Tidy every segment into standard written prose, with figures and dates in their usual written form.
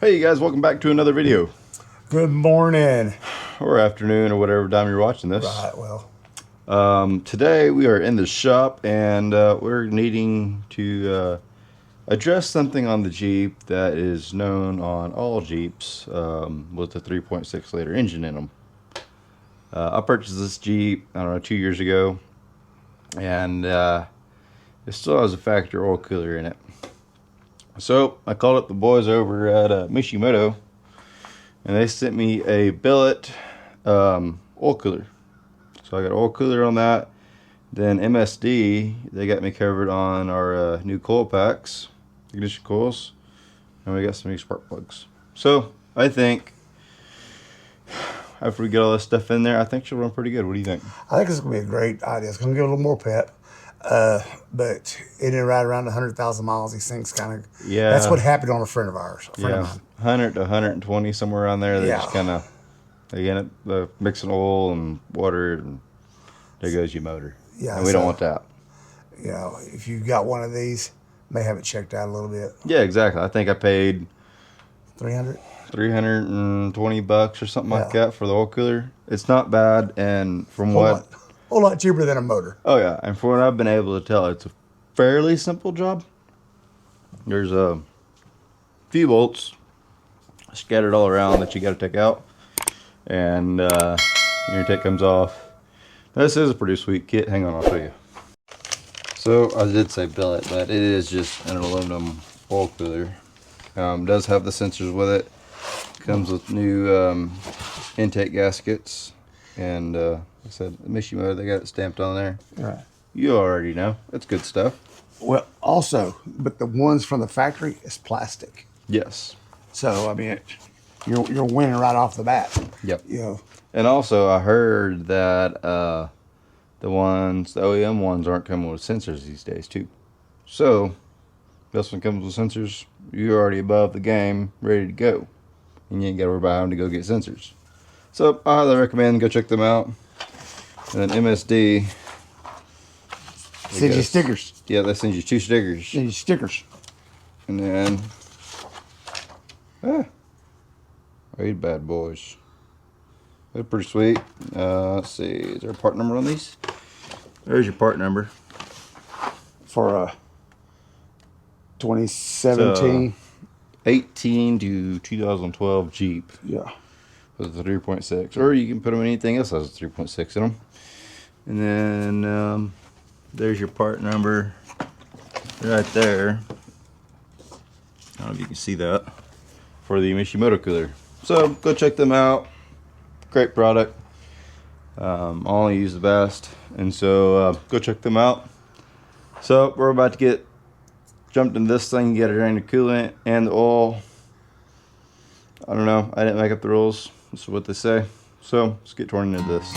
Hey you guys, welcome back to another video. Good morning. Or afternoon, or whatever time you're watching this. Right, well. Today we are in the shop and we're needing to address something on the Jeep that is known on all Jeeps with a 3.6 liter engine in them. I purchased this Jeep, I don't know, 2 years ago, and it still has a factory oil cooler in it. So I called up the boys over at Mishimoto, and they sent me a billet oil cooler. So I got an oil cooler on that. Then MSD, they got me covered on our new coil packs, ignition coils, and we got some new spark plugs. So I think after we get all this stuff in there, I think she'll run pretty good. What do you think? I think it's going to be a great idea. It's going to give it a little more pep. But it is right around 100,000 miles. These things kind of, Yeah. That's what happened on a friend of ours, a friend of mine. 100 to 120, somewhere around there. They just kind of, they end up mixing oil and water, and there goes your motor. Yeah, and we don't want that. You know, if you've got one of these, may have it checked out a little bit. Yeah, exactly. I think I paid 300? $320 or something like that for the oil cooler. It's not bad, and from what... A whole lot cheaper than a motor. Oh yeah, and from what I've been able to tell, it's a fairly simple job. There's a few bolts scattered all around that you got to take out, and your intake comes off. This is a pretty sweet kit. Hang on, I'll show you. So I did say billet, but it is just an aluminum oil cooler. Does have the sensors with it. Comes with new intake gaskets, and I said Mishimoto, they got it stamped on there. Right. You already know. It's good stuff. Well, also, but the ones from the factory is plastic. Yes. So, I mean, you're winning right off the bat. Yep. You know. And also, I heard that the OEM ones aren't coming with sensors these days, too. So, this one comes with sensors. You're already above the game, ready to go. And you ain't got to worry about having to go get sensors. So, I highly recommend go check them out. And then MSD Send you stickers. Yeah, they send you 2 stickers. Send you stickers. And then these bad boys. They're pretty sweet. Let's see, is there a part number on these? There's your part number. For a 2017. 18 to 2012 Jeep. Yeah. With the 3.6. Or you can put them in anything else that has a 3.6 in them. And then there's your part number right there. I don't know if you can see that. For the Mishimoto cooler. So go check them out. Great product. Only use the best. And so go check them out. So we're about to get jumped in this thing, get it drain the coolant and the oil. I don't know. I didn't make up the rules. This is what they say. So let's get torn into this.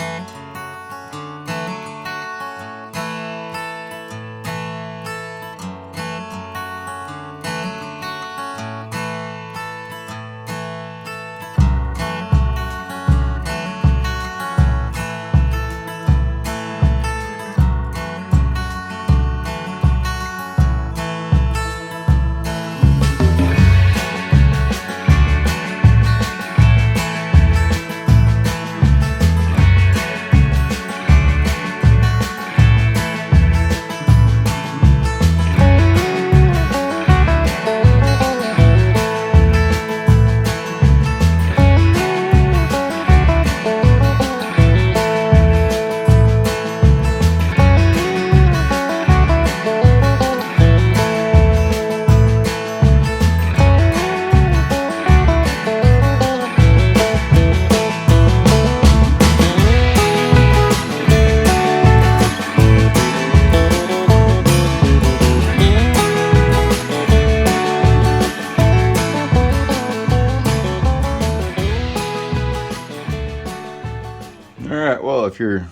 Alright, well, if you're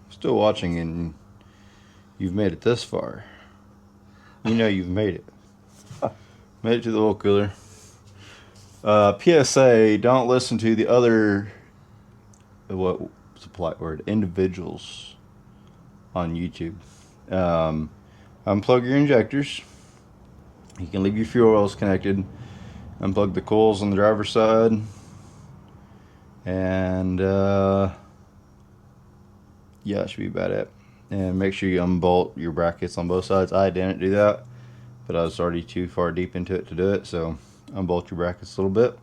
still watching and you've made it this far, you know you've made it. Made it to the oil cooler. PSA, don't listen to the other, what's the polite word, individuals on YouTube. Unplug your injectors. You can leave your fuel oils connected. unplug the coils on the driver's side, and yeah, that should be about it. And make sure you unbolt your brackets on both sides. I didn't do that, but I was already too far deep into it to do it, so unbolt your brackets a little bit,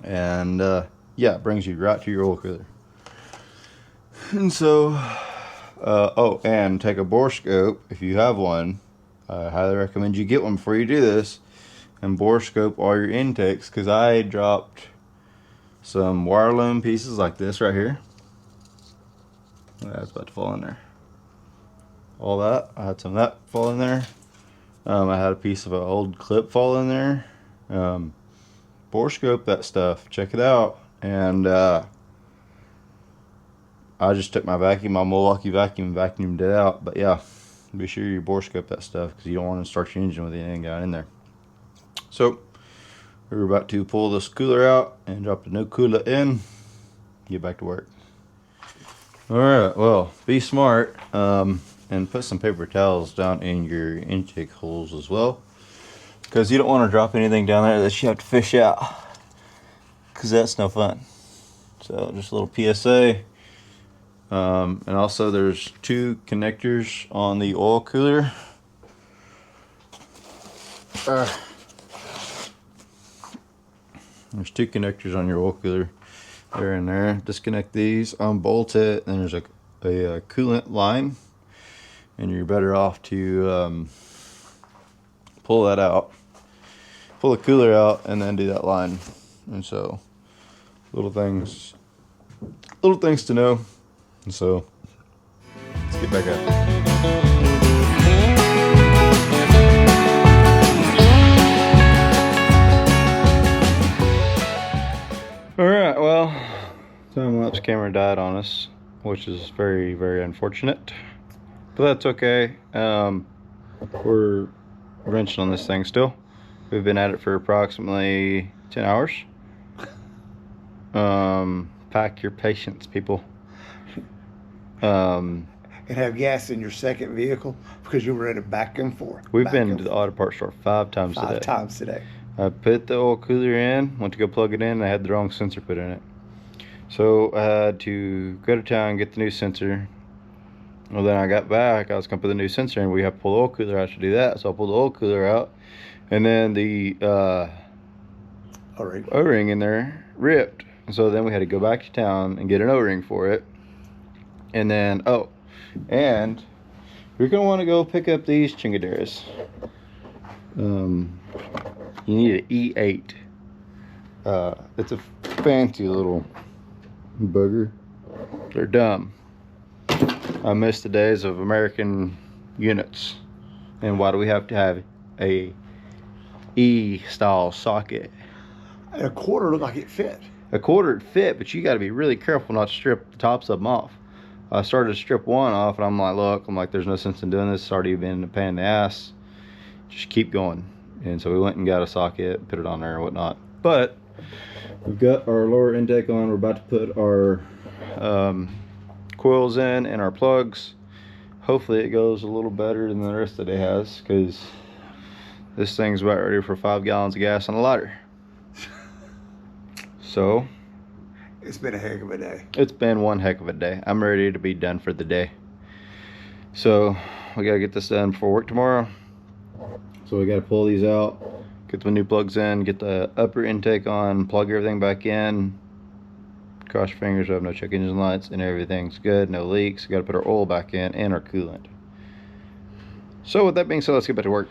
and yeah, it brings you right to your oil cooler. And so oh, and take a bore scope if you have one. I highly recommend you get one before you do this, and bore scope all your intakes, because I dropped some wire loom pieces like this right here. That's about to fall in there. All that, I had some of that fall in there. I had a piece of an old clip fall in there. Bore scope that stuff, check it out. And I just took my vacuum, my Milwaukee vacuum, and vacuumed it out. But yeah, be sure you bore scope that stuff, because you don't want to start your engine with anything down in there. So we're about to pull this cooler out and drop the new cooler in, get back to work. Alright, well, be smart, and put some paper towels down in your intake holes as well, because you don't want to drop anything down there that you have to fish out, because that's no fun. So just a little PSA. And also there's 2 connectors on the oil cooler. There's 2 connectors on your oil cooler. They're in there. Disconnect these, unbolt it, and there's a coolant line, and you're better off to pull that out, pull the cooler out, and then do that line. And so little things to know. And so let's get back at it. Alright, well, time-lapse camera died on us, which is very, very unfortunate. But that's okay. We're wrenching on this thing still. We've been at it for approximately 10 hours. Pack your patience, people. And have gas in your second vehicle, because you were in it back and forth. We've been to the auto parts store 5 times today. 5 times today. I put the oil cooler in, went to go plug it in, and I had the wrong sensor put in it. So I had to go to town, get the new sensor. Well, then I got back, I was going to put the new sensor in. We have to pull the oil cooler out to do that. So I pulled the oil cooler out, and then the O-ring in there ripped. So then we had to go back to town and get an O-ring for it. And then, oh, and you're going to want to go pick up these chingaderas. You need an E8. It's a fancy little booger. They're dumb. I miss the days of American units. And why do we have to have a E-style socket? A quarter looked like it fit. A quarter fit, but you got to be really careful not to strip the tops of them off. I started to strip one off, and I'm like, there's no sense in doing this. It's already been a pain in the ass. Just keep going. And so we went and got a socket, put it on there and whatnot. But we've got our lower intake on. We're about to put our coils in and our plugs. Hopefully it goes a little better than the rest of the day has, because this thing's about ready for 5 gallons of gas on a lighter. So it's been a heck of a day. It's been one heck of a day. I'm ready to be done for the day. So we gotta get this done before work tomorrow. So we gotta pull these out, get the new plugs in, get the upper intake on, plug everything back in. Cross your fingers, we have no check engine lights, and everything's good, no leaks. We gotta put our oil back in and our coolant. So with that being said, let's get back to work.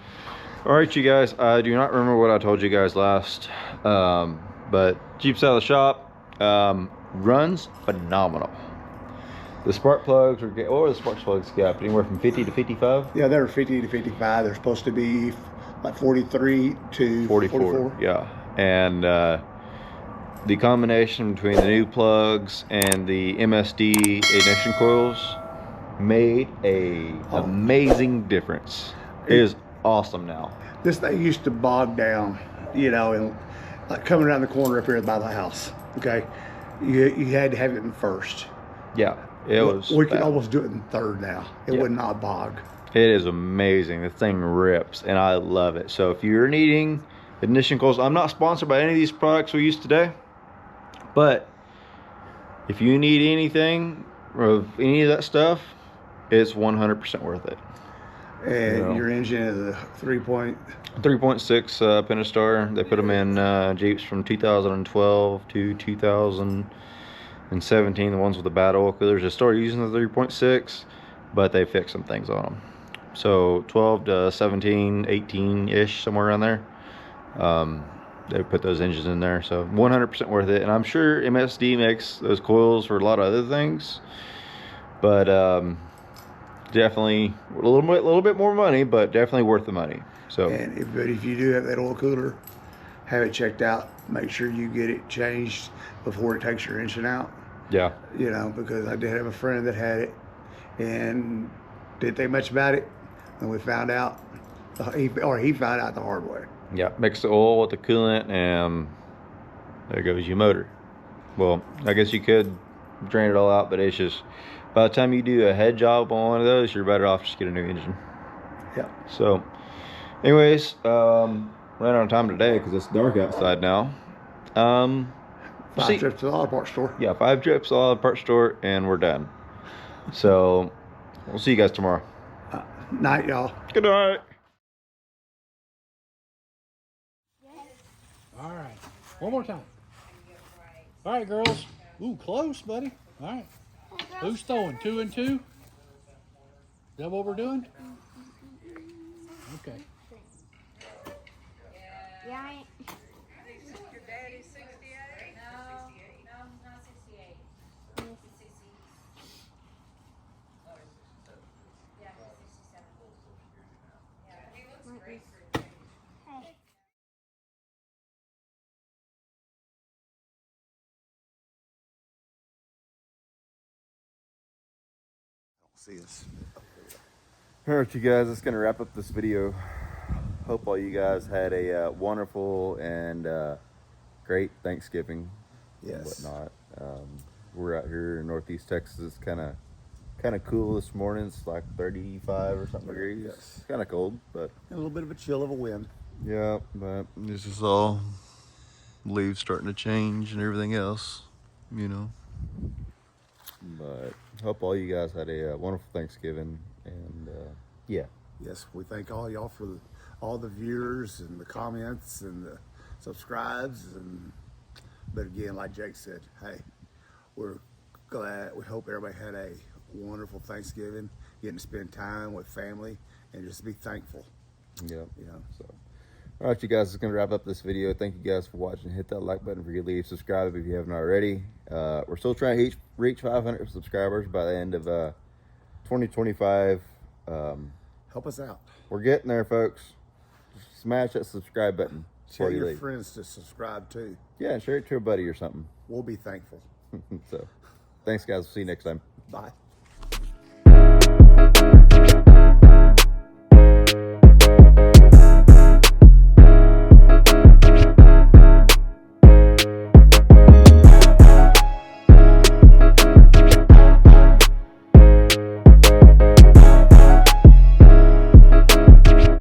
All right, you guys, I do not remember what I told you guys last, but Jeep's out of the shop, runs phenomenal. The spark plugs are, what were the spark plugs got? Anywhere from 50 to 55? Yeah, they're 50 to 55. They're supposed to be like 43 to 44. Yeah, and the combination between the new plugs and the MSD ignition coils made a amazing difference. It is awesome now. This thing used to bog down, you know, and like coming around the corner up here by the house. Okay, you had to have it in first. Yeah, it was. We can almost do it in third now. It would not bog. It is amazing. The thing rips, and I love it. So if you're needing ignition coils. I'm not sponsored by any of these products we use today, but if you need anything of any of that stuff, it's 100% worth it. And your engine is a 3.6 Pentastar. They put them in Jeeps from 2012 to 2017. The ones with the bad oil coolers. They started using the 3.6, but they fixed some things on them. So 12 to 17, 18-ish, somewhere around there. They put those engines in there, so 100% worth it. And I'm sure MSD makes those coils for a lot of other things, but definitely a little bit more money, but definitely worth the money. So, but if you do have that oil cooler, have it checked out. Make sure you get it changed before it takes your engine out. yeah, You know, because I did have a friend that had it and didn't think much about it, and we found out, he found out the hard way. yeah. Mix the oil with the coolant, and there goes your motor. Well, I guess you could drain it all out, but it's just, by the time you do a head job on one of those, you're better off just get a new engine. Yeah. So, anyways, ran out of time today because it's dark outside now. 5 trips to the auto parts store. Yeah, 5 trips to the auto parts store, and we're done. So, we'll see you guys tomorrow. Night, y'all. Good night. All right. One more time. All right, girls. Ooh, close, buddy. All right. Who's throwing? 2 and 2? Is that what we're doing? Okay. Yeah, I ain't. Your daddy's 68? No, he's not 68. He's 60. Yeah, he's 67. Yeah, He looks great for his age. Hey. See us. All right, you guys, that's gonna wrap up this video. Hope all you guys had a wonderful and great Thanksgiving. Yes. And whatnot. We're out here in Northeast Texas. It's kind of cool this morning. It's like 35 or something degrees. Yes. Kind of cold, but A little bit of a chill of a wind. yeah. But this is all leaves starting to change and everything else, you know. But hope all you guys had a wonderful Thanksgiving, and yeah. Yes, we thank all y'all for all the viewers and the comments and the subscribes. But again, like Jake said, hey, we're glad. We hope everybody had a wonderful Thanksgiving, getting to spend time with family and just be thankful. Yep. You know. So, all right, you guys, it's gonna wrap up this video. Thank you guys for watching. Hit that like button, forget to leave, subscribe if you haven't already. We're still trying to reach 500 subscribers by the end of 2025. Help us out. We're getting there, folks. Smash that subscribe button Tell before you your leave. friends to subscribe too. Yeah, share it to a buddy or something. We'll be thankful. So, thanks, guys. We'll see you next time. Bye.